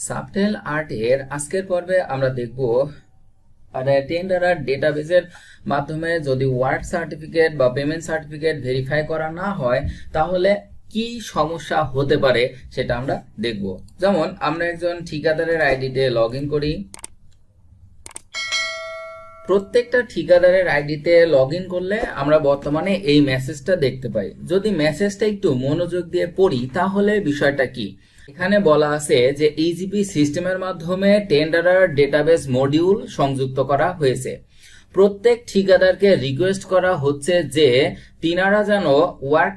Subtle আর্টের আজকের পর্বে আমরা দেখব টেন্ডারার ডেটাবেজের মাধ্যমে যদি ওয়ার্ক সার্টিফিকেট বা পেমেন্ট সার্টিফিকেট ভেরিফাই করা না হয় তাহলে কি সমস্যা হতে পারে সেটা আমরা দেখব। যেমন আমরা একজন ঠিকাদারের আইডিতে লগ ইন করি। প্রত্যেকটা ঠিকাদারের আইডিতে লগ ইন করলে আমরা বর্তমানে এই মেসেজটা দেখতে পাই। যদি মেসেজটা একটু মনোযোগ দিয়ে পড়ি তাহলে বিষয়টা কি, এখানে বলা আছে যে ইজিপি সিস্টেমের মাধ্যমে টেন্ডারার ডেটাবেস মডিউল সংযুক্ত করা হয়েছে। প্রত্যেক ঠিকাদারকে রিকোয়েস্ট করা হচ্ছে যে তিনারা যেন ওয়ার্ক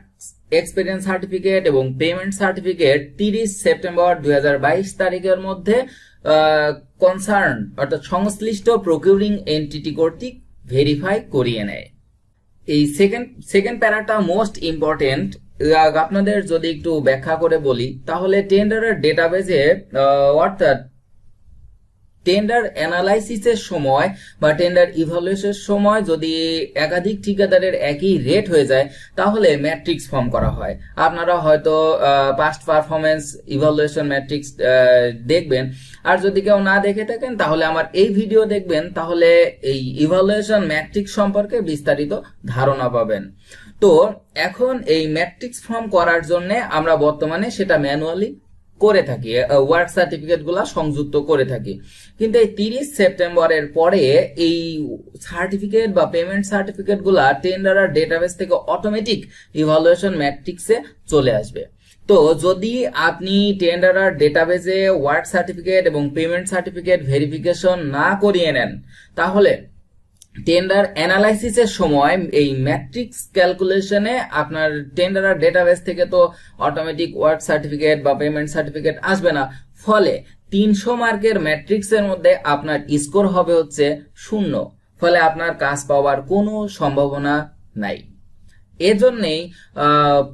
এক্সপিরিয়েন্স সার্টিফিকেট এবং পেমেন্ট সার্টিফিকেট 30 সেপ্টেম্বর 2022 তারিখের মধ্যে কনসার্ন অর্থাৎ সংশ্লিষ্ট প্রকিউরিং এন্টিটি কর্তৃক ভেরিফাই করিয়ে নেয়। এই সেকেন্ড প্যারাটা মোস্ট ইম্পর্টেন্ট। আপনাদের যদি একটু ব্যাখ্যা করে বলি তাহলে টেন্ডারের ডেটাবেজে অর্থাৎ টেন্ডার অ্যানালাইসিসের সময় বা টেন্ডার ইভালুয়েশনের সময় যদি একাধিক ঠিকাদারের একই রেট হয়ে যায় তাহলে ম্যাট্রিক্স ফর্ম করা হয়। আপনারা হয়তো পাস্ট পারফরমেন্স ইভালুয়েশন ম্যাট্রিক্স দেখবেন, আর যদি কেউ না দেখে থাকেন তাহলে আমার এই ভিডিও দেখবেন, তাহলে এই ইভালুয়েশন ম্যাট্রিক্স সম্পর্কে বিস্তারিত ধারণা পাবেন। তো এখন এই ম্যাট্রিক্স ফর্ম করার জন্য আমরা বর্তমানে সেটা ম্যানুয়ালি করে থাকি, ওয়ার্ক সার্টিফিকেট গুলা সংযুক্ত করে থাকি। কিন্তু এই 30 সেপ্টেম্বরের পরে এই সার্টিফিকেট বা পেমেন্ট সার্টিফিকেট গুলা টেন্ডারার ডেটাবেস থেকে অটোমেটিক ইভালুয়েশন ম্যাট্রিক্সে চলে আসবে। তো যদি আপনি টেন্ডারার ডেটাবেসে ওয়ার্ক সার্টিফিকেট এবং পেমেন্ট সার্টিফিকেট ভেরিফিকেশন না করিয়ে নেন তাহলে টেন্ডার অ্যানালাইসিসের সময় এই ম্যাট্রিক্স ক্যালকুলেশনে আপনার টেন্ডারার ডেটাবেস থেকে তো অটোমেটিক ওয়ার্ক সার্টিফিকেট বা পেমেন্ট সার্টিফিকেট আসবে না। ফলে 300 মার্কের ম্যাট্রিক্সের মধ্যে আপনার স্কোর হবে হচ্ছে 0। ফলে আপনার কাজ পাওয়ার কোনো সম্ভাবনা নাই। এজন্যই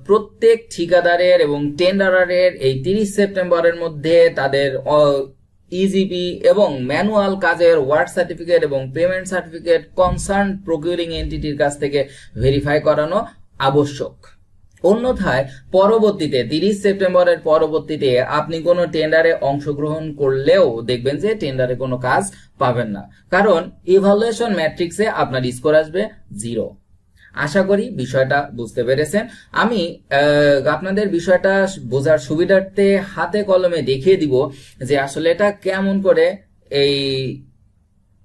প্রত্যেক ঠিকাদারের এবং টেন্ডারারের এই 30 সেপ্টেম্বরের মধ্যে তাদের ইজিপি এবং ম্যানুয়াল কাজের ওয়ার্ক সার্টিফিকেট এবং পেমেন্ট সার্টিফিকেট কনসার্ন প্রকিউরিং এন্টিটির কাছ থেকে ভেরিফাই করানো আবশ্যক। অন্যথায় পরবর্তীতে 30 সেপ্টেম্বরের পরবর্তীতে আপনি কোনো টেন্ডারে অংশগ্রহণ করলেও দেখবেন যে টেন্ডারে কোনো কাজ পাবেন না, কারণ ইভালুয়েশন ম্যাট্রিক্সে আপনার স্কোর আসবে 0। আশা করি বিষয়টা বুঝতে পেরেছেন। আমি আপনাদের বিষয়টা বোঝার সুবিধার্থে হাতে কলমে দেখিয়ে দিব যে আসলে এটা কেমন করে এই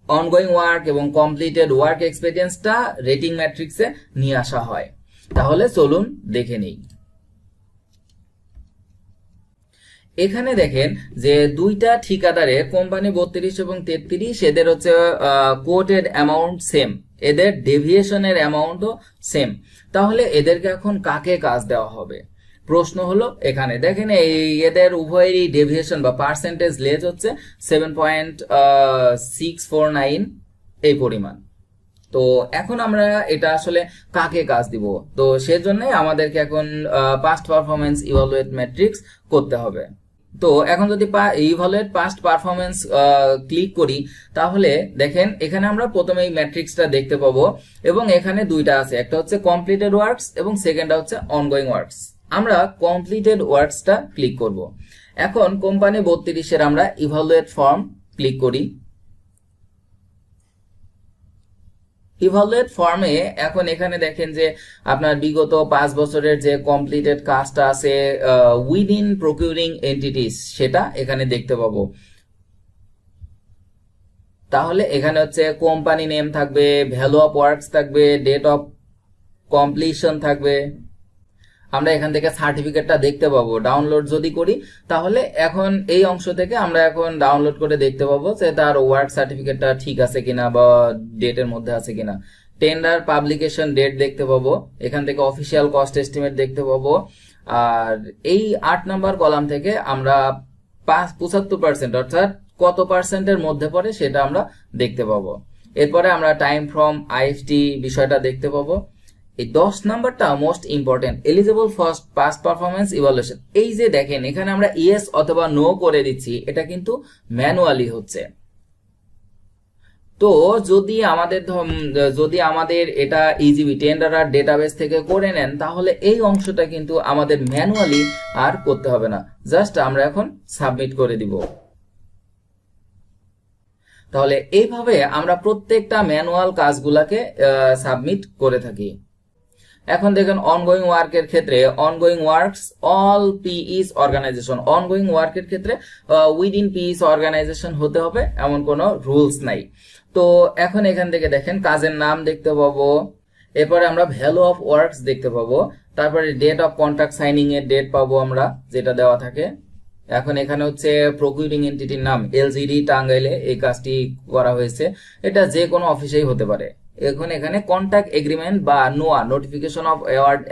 অনগোয়িং ওয়ার্ক এবং কমপ্লিটেড ওয়ার্ক এক্সপেরিয়েন্সটা রেটিং ম্যাট্রিক্সে নিয়ে আসা হয়। তাহলে চলুন দেখে নেই। এখানে দেখেন যে দুইটা ঠিকাদারে কোম্পানি 32 এবং 33 এদের হচ্ছে কোটেড অ্যামাউন্ট সেম, এদের ডেভিয়েশনের অ্যামাউন্টও সেম। তাহলে এদেরকে এখন কাকে কাজ দেওয়া হবে? প্রশ্ন হলো এখানে দেখেন এই এদের উভয়েরই ডেভিয়েশন বা পার্সেন্টেজ লেজ হচ্ছে 7.649 এই পরিমাণ। তো এখন আমরা এটা আসলে কাকে কাজ দিব? তো সেজন্যই আমাদেরকে এখন পাস্ট পারফরমেন্স ইভালুয়েট ম্যাট্রিক্স করতে হবে। তো এখন যদি ইভালুয়েট পাস্ট পারফরমেন্স ক্লিক করি তাহলে দেখেন এখানে আমরা প্রথমে এই ম্যাট্রিক্সটা দেখতে পাবো এবং এখানে দুইটা আছে, একটা হচ্ছে কমপ্লিটেড ওয়ার্কস এবং সেকেন্ডটা হচ্ছে অনগোয়িং ওয়ার্কস। আমরা কমপ্লিটেড ওয়ার্কসটা ক্লিক করব। এখন কোম্পানি 32 এর আমরা ইভালুয়েট ফর্ম ক্লিক করি। ইভালুয়েট ফর্মে এখন এখানে দেখেন যে আপনার বিগত 5 বছরের যে কমপ্লিটেড কাজটা আছে উইদিন প্রকিউরিং এন্টিটিস সেটা এখানে দেখতে পাবো। তাহলে এখানে হচ্ছে কোম্পানি নেম থাকবে, ভ্যালু অফ ওয়ার্কস থাকবে, ডেট অফ কমপ্লিশন থাকবে। আমরা এখান থেকে সার্টিফিকেটটা দেখতে পাবো। ডাউনলোড যদি করি তাহলে এখন এই অংশ থেকে আমরা এখন ডাউনলোড করে দেখতে পাবো যে তার ওয়ার্ক সার্টিফিকেটটা ঠিক আছে কিনা বা ডেটের মধ্যে আছে কিনা। টেন্ডার পাবলিকেশন ডেট দেখতে পাবো, এখান থেকে অফিসিয়াল কস্ট এস্টিমেট দেখতে পাবো। আর এই 8 নাম্বার কলাম থেকে আমরা 75% অর্থাৎ কত পার্সেন্টের মধ্যে পড়ে সেটা আমরা দেখতে পাবো। এরপরে আমরা টাইম ফ্রম আইএফটি বিষয়টা দেখতে পাবো। এই 10 নাম্বারটা most important, eligible first past performance evaluation. এই যে দেখেন এখানে আমরা ইয়েস অথবা নো করে দিচ্ছি, এটা কিন্তু ম্যানুয়ালি হচ্ছে। তো যদি আমাদের এটা ইজিবি টেন্ডারার ডেটাবেস থেকে করে নেন তাহলে এই অংশটা কিন্তু আমাদের ম্যানুয়ালি আর করতে হবে না, জাস্ট আমরা এখন সাবমিট করে দিব। তাহলে এইভাবে আমরা প্রত্যেকটা ম্যানুয়াল কাজগুলাকে সাবমিট করে থাকি। এখন দেখেন অনগোয়িং ওয়ার্কের ক্ষেত্রে ongoing works all peace organisation, ongoing ওয়ার্কের ক্ষেত্রে উইদিন পিইস অর্গানাইজেশন হতে হবে এমন কোনো রুলস নাই। তো এখন এখান থেকে দেখেন কাজের নাম দেখতে পাবো, এরপরে আমরা ভ্যালু অফ ওয়ার্কস দেখতে পাবো, তারপরে ডেট অফ কন্ট্রাক্ট সাইনিং এর ডেট পাবো আমরা যেটা দেওয়া থাকে। এখন এখানে হচ্ছে প্রকিউরিং এন্টিটির নাম এলজিডি টাঙ্গাইলে এই কাজটি করা হয়েছে, এটা যে কোনো অফিসেই হতে পারে। এখন এখানে কন্ট্রাক্ট এগ্রিমেন্ট বা নোয়া নোটিফিকেশন অফ অ্যাওয়ার্ড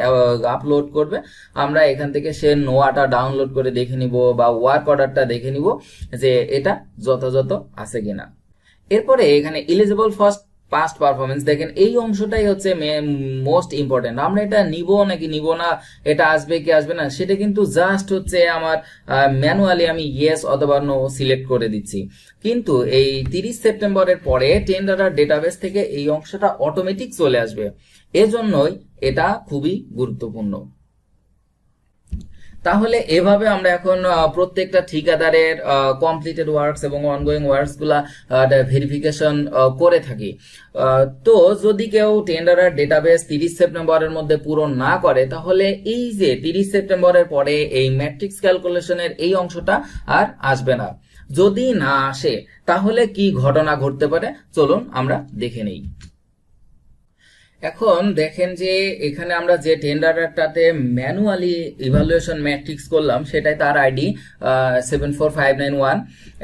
আপলোড করবে, আমরা এখান থেকে সে নোয়াটা ডাউনলোড করে দেখে নিব বা ওয়ার্ক অর্ডারটা দেখে নিব যে এটা যথাযথ আছে কিনা। এরপরে এখানে এলিজিবল ফার্স্ট পাস্ট পারফরমেন্স, দেখেন এই অংশটাই হচ্ছে মোস্ট ইম্পর্টেন্ট। আমরা এটা নিব নাকি নিব না, এটা আসবে কি আসবে না, সেটা কিন্তু জাস্ট হচ্ছে আমার ম্যানুয়ালি আমি ইয়েস অথবা নো সিলেক্ট করে দিচ্ছি। কিন্তু এই 30 সেপ্টেম্বরের পরে টেন্ডারার ডেটাবেস থেকে এই অংশটা অটোমেটিক চলে আসবে, এজন্যই এটা খুবই গুরুত্বপূর্ণ। তাহলে এভাবে আমরা এখন প্রত্যেকটা ঠিকাদারের কমপ্লিটেড ওয়ার্কস এবং অনগোয়িং ওয়ার্কস গুলা ভেরিফিকেশন করে থাকি। তো যদি কেউ টেন্ডারার ডেটাবেস 30 সেপ্টেম্বরের মধ্যে পূরণ না করে, তাহলে এই যে 30 সেপ্টেম্বরের পরে এই ম্যাট্রিক্স ক্যালকুলেশনের এই অংশটা আর আসবে না। যদি না আসে তাহলে কি ঘটনা ঘটতে পারে চলুন আমরা দেখে নেই। এখন দেখেন যে এখানে আমরা যে টেন্ডারটাতে ম্যানুয়ালি ইভালুয়েশন ম্যাট্রিক্স করলাম সেটাই তার আইডি 74591।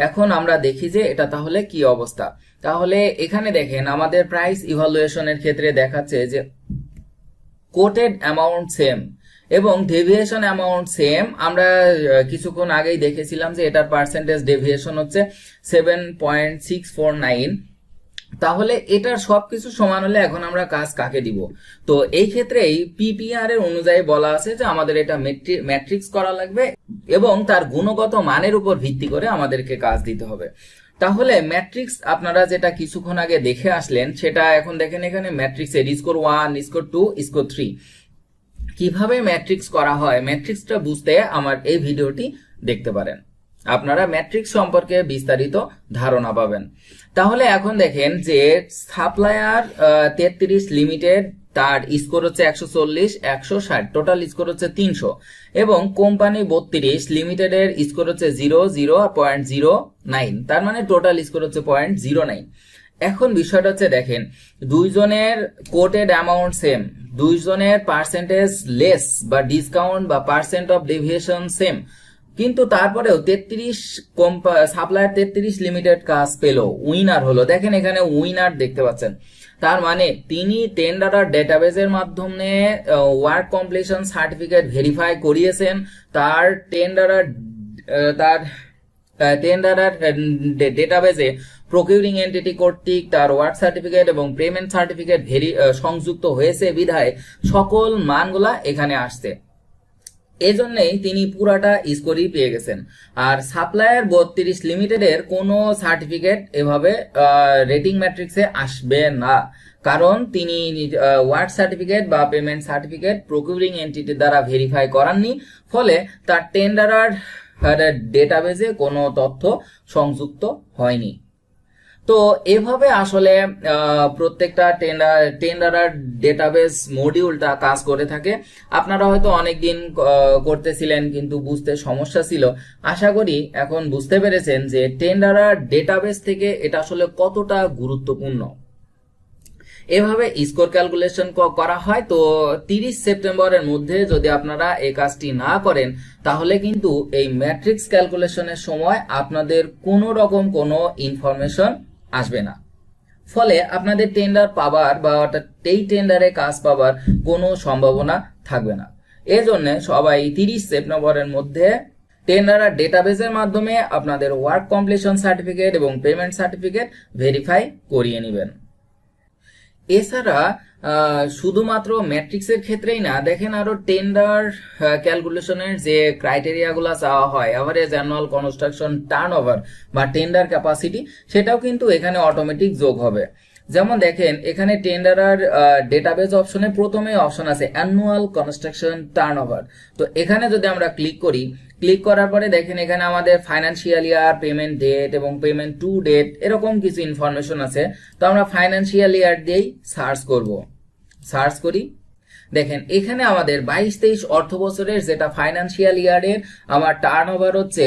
এখন আমরা দেখি যে এটা তাহলে কি অবস্থা। তাহলে এখানে দেখেন আমাদের প্রাইস ইভালুয়েশনের ক্ষেত্রে দেখাচ্ছে যে কোটেড অ্যামাউন্ট সেম এবং ডেভিয়েশন অ্যামাউন্ট সেম। আমরা কিছুক্ষণ আগেই দেখেছিলাম যে এটার পার্সেন্টেজ ডেভিয়েশন হচ্ছে 7.649। তাহলে এটার সবকিছু সমান হলে এখন আমরা কাজ কাকে দিব? তো এই ক্ষেত্রে এই পিপিআর এর অনুযায়ী বলা আছে যে আমাদের এটা ম্যাট্রিক্স করা লাগবে এবং তার গুণগত মানের উপর ভিত্তি করে আমাদেরকে কাজ দিতে হবে। তাহলে ম্যাট্রিক্স আপনারা যেটা কিছুক্ষণ আগে দেখে আসলেন সেটা এখন দেখেন এখানে ম্যাট্রিক্সের স্কোর 1, স্কোর 2, স্কোর 3 কিভাবে ম্যাট্রিক্স করা হয় ম্যাট্রিক্সটা বুঝতে আমার এই ভিডিওটি দেখতে পারেন, আপনারা ম্যাট্রিক্স সম্পর্কে বিস্তারিত ধারণা পাবেন। তাহলে এখন দেখেন যে সাপ্লায়ার 33 লিমিটেড তার স্কোর হচ্ছে 140, 160, টোটাল স্কোর হচ্ছে 300 এবং কোম্পানি 32 লিমিটেডের স্কোর হচ্ছে 0.09, তার মানে টোটাল স্কোর হচ্ছে 0.09। এখন বিষয়টা হচ্ছে দেখেন দুইজনের কোটেড অ্যামাউন্ট সেম, দুইজনের পার্সেন্টেজ লেস বা ডিসকাউন্ট বা পার্সেন্ট অফ ডেভিয়েশন সেম, কিন্তু তারপরেও সাপ্লায়ার 33 লিমিটেড কাজ পেল, উইনার হলো। দেখেন এখানে উইনার দেখতে পাচ্ছেন, তার মানে তিনি টেন্ডারার ডেটাবেসের মাধ্যমে ওয়ার্ক কমপ্লিশন সার্টিফিকেট ভেরিফাই করিয়েছেন, তার টেন্ডারার ডেটাবেসে প্রকিউরিং এন্টিটি কর্তৃক তার ওয়ার্ক সার্টিফিকেট এবং পেমেন্ট সার্টিফিকেট সংযুক্ত হয়েছে বিধায় সকল মানগুলা এখানে আসছে, এজন্যই তিনি পুরাটা স্কোরই পেয়ে গেছেন। আর সাপ্লায়ার 32 লিমিটেডের কোনো সার্টিফিকেট এভাবে রেটিং ম্যাট্রিক্সে আসবে না, কারণ তিনি ওয়ার্ক সার্টিফিকেট বা পেমেন্ট সার্টিফিকেট প্রকিউরিং এন্টিটি দ্বারা ভেরিফাই করাননি, ফলে তার টেন্ডারার ডেটাবেসে কোনো তথ্য সংযুক্ত হয়নি। তো এভাবে আসলে প্রত্যেকটা টেন্ডারার ডেটাবেস মডিউলটা কাজ করে থাকে। আপনারা হয়তো অনেকদিন করতেছিলেন কিন্তু বুঝতে সমস্যা ছিল, আশা করি এখন বুঝতে পেরেছেন যে টেন্ডারার ডেটাবেস থেকে এটা আসলে কতটা গুরুত্বপূর্ণ। এভাবে স্কোর ক্যালকুলেশন করা হয়। তো 30 সেপ্টেম্বরের মধ্যে যদি আপনারা এই কাজটি না করেন তাহলে কিন্তু এই ম্যাট্রিক্স ক্যালকুলেশনের সময় আপনাদের কোনো রকম কোনো ইনফরমেশন আসবে না, ফলে আপনাদের টেন্ডার পাবার বা এই টেন্ডারে কাজ পাবার কোনো সম্ভাবনা থাকবে না। এজন্য সবাই 30 সেপ্টেম্বরের মধ্যে টেন্ডারার ডেটাবেসের মাধ্যমে আপনাদের ওয়ার্ক কমপ্লিশন সার্টিফিকেট এবং পেমেন্ট সার্টিফিকেট ভেরিফাই করিয়ে নেবেন। এছাড়া শুধুমাত্র ম্যাট্রিক্সের ক্ষেত্রেই না, দেখেন আরো টেন্ডার ক্যালকুলেশনের যে ক্রাইটেরিয়াগুলো চাওয়া হয়, এভারেজ অ্যানুয়াল কনস্ট্রাকশন টার্নওভার বা টেন্ডার ক্যাপাসিটি, সেটাও কিন্তু এখানে অটোমেটিক যোগ হবে। যেমন দেখেন এখানে টেন্ডারার ডেটাবেস অপশনে প্রথমে অপশন আছে অ্যানুয়াল কনস্ট্রাকশন টার্নওভার। তো এখানে যদি আমরা ক্লিক করি ক্লিক করার পরে দেখেন এখানে আমাদের ফাইন্যান্সিয়াল ইয়ার, পেমেন্ট ডেট এবং পেমেন্ট টু ডেট এরকম কিছু ইনফরমেশন আছে। তো আমরা ফাইন্যান্সিয়াল ইয়ার দিয়েই সার্চ করব। সার্চ করি, দেখেন এখানে আমাদের 22-23 অর্থ বছরের যেটা ফাইন্যান্সিয়াল ইয়ারের আমার টার্ন ওভার হচ্ছে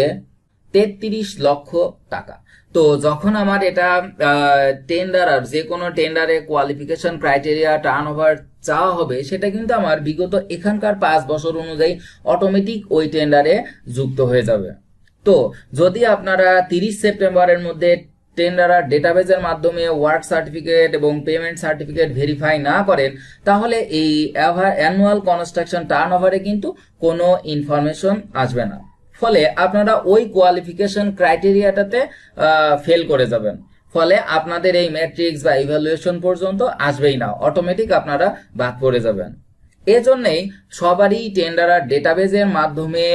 33 লক্ষ টাকা। তো যখন আমার এটা টেন্ডার আর যে কোনো টেন্ডারে কোয়ালিফিকেশন ক্রাইটেরিয়া টার্ন ওভার চাওয়া হবে, সেটা কিন্তু আমার বিগত এখানকার 5 বছর অনুযায়ী অটোমেটিক ওই টেন্ডারে যুক্ত হয়ে যাবে। তো যদি আপনারা 30 সেপ্টেম্বরের মধ্যে টেন্ডারার ডেটাবেজের মাধ্যমে ওয়ার্ক সার্টিফিকেট এবং পেমেন্ট সার্টিফিকেট ভেরিফাই না করেন, তাহলে এই অ্যানুয়াল কনস্ট্রাকশন টার্ন ওভারে কিন্তু কোনো ইনফরমেশন আসবে না। ফলে আপনারা ওই কোয়ালিফিকেশন ক্রাইটেরিয়াটাতে ফেল করে যাবেন। ফলে আপনাদের এই ম্যাট্রিক্স বা ইভ্যালুয়েশন পর্যন্ত আসবেই না, অটোমেটিক আপনারা বাদ পড়ে যাবেন। এজন্যই সবারই টেন্ডারার ডেটাবেজের মাধ্যমে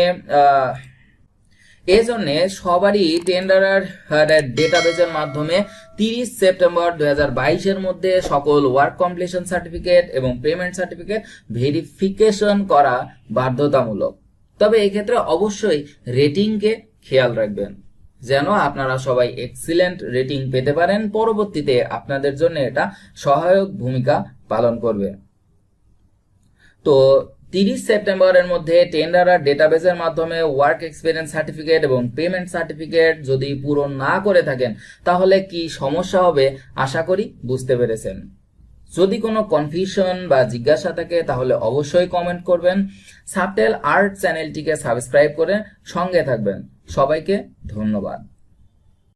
ডেটাবেজের মাধ্যমে 30 সেপ্টেম্বর 2022 মধ্যে সকল ওয়ার্ক কমপ্লিশন সার্টিফিকেট এবং পেমেন্ট সার্টিফিকেট ভেরিফিকেশন করা বাধ্যতামূলক। তবে এক্ষেত্রে অবশ্যই রেটিংকে খেয়াল রাখবেন, যেন আপনারা সবাই এক্সিলেন্ট রেটিং পেতে পারেন। পরবর্তীতে আপনাদের জন্য এটা সহায়ক ভূমিকা পালন করবে। তো 30 সেপ্টেম্বরের মধ্যে টেন্ডারার ডেটাবেজের মাধ্যমে ওয়ার্ক এক্সপিরিয়েন্স সার্টিফিকেট এবং পেমেন্ট সার্টিফিকেট যদি পূরণ না করে থাকেন, তাহলে কি সমস্যা হবে আশা করি বুঝতে পেরেছেন। যদি কোনো কনফিউশন বা জিজ্ঞাসা থাকে তাহলে অবশ্যই কমেন্ট করবেন। সাবটেল আর্ট চ্যানেলটিকে সাবস্ক্রাইব করে সঙ্গে থাকবেন। সবাইকে ধন্যবাদ।